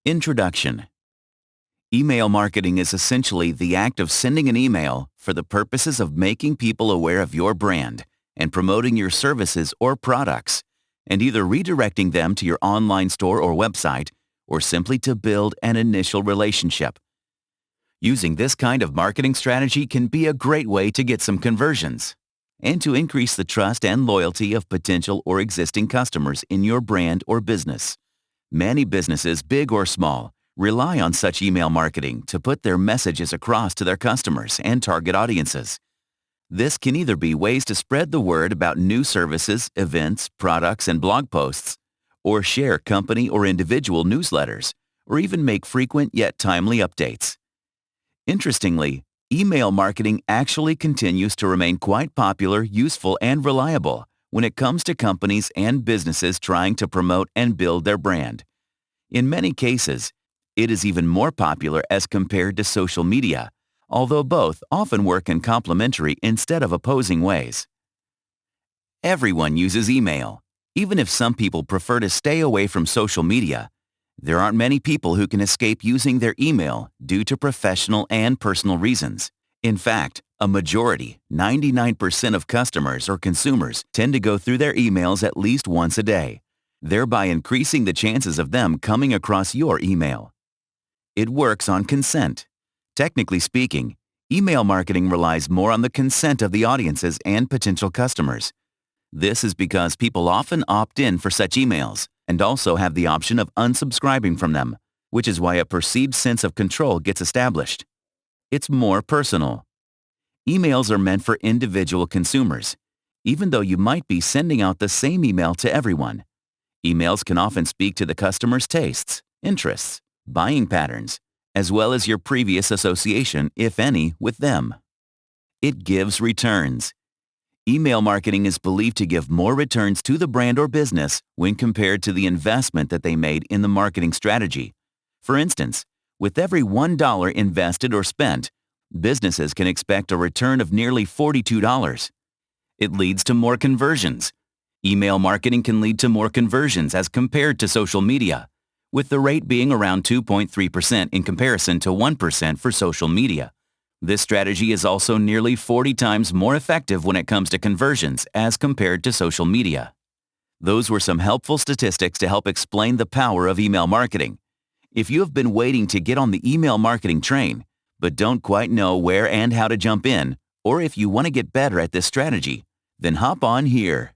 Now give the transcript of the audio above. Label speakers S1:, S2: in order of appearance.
S1: Introduction. Email marketing is essentially the act of sending an email for the purposes of making people aware of your brand and promoting your services or products, and either redirecting them to your online store or website, or simply to build an initial relationship. Using this kind of marketing strategy can be a great way to get some conversions and to increase the trust and loyalty of potential or existing customers in your brand or business. Many businesses, big or small, rely on such email marketing to put their messages across to their customers and target audiences. This can either be ways to spread the word about new services, events, products, and blog posts, or share company or individual newsletters, or even make frequent yet timely updates. Interestingly, email marketing actually continues to remain quite popular, useful, and reliable when it comes to companies and businesses trying to promote and build their brand. In many cases, it is even more popular as compared to social media, although both often work in complementary instead of opposing ways. Everyone uses email. Even if some people prefer to stay away from social media, there aren't many people who can escape using their email due to professional and personal reasons. In fact, a majority, 99% of customers or consumers tend to go through their emails at least once a day, thereby increasing the chances of them coming across your email. It works on consent. Technically speaking, email marketing relies more on the consent of the audiences and potential customers. This is because people often opt in for such emails and also have the option of unsubscribing from them, which is why a perceived sense of control gets established. It's more personal. Emails are meant for individual consumers, even though you might be sending out the same email to everyone. Emails can often speak to the customer's tastes, interests, buying patterns, as well as your previous association, if any, with them. It gives returns. Email marketing is believed to give more returns to the brand or business when compared to the investment that they made in the marketing strategy. For instance, with every $1 invested or spent, businesses can expect a return of nearly $42. It leads to more conversions. Email marketing can lead to more conversions as compared to social media, with the rate being around 2.3% in comparison to 1% for social media. This strategy is also nearly 40 times more effective when it comes to conversions as compared to social media. Those were some helpful statistics to help explain the power of email marketing. If you have been waiting to get on the email marketing train, but don't quite know where and how to jump in, or if you want to get better at this strategy, then hop on here.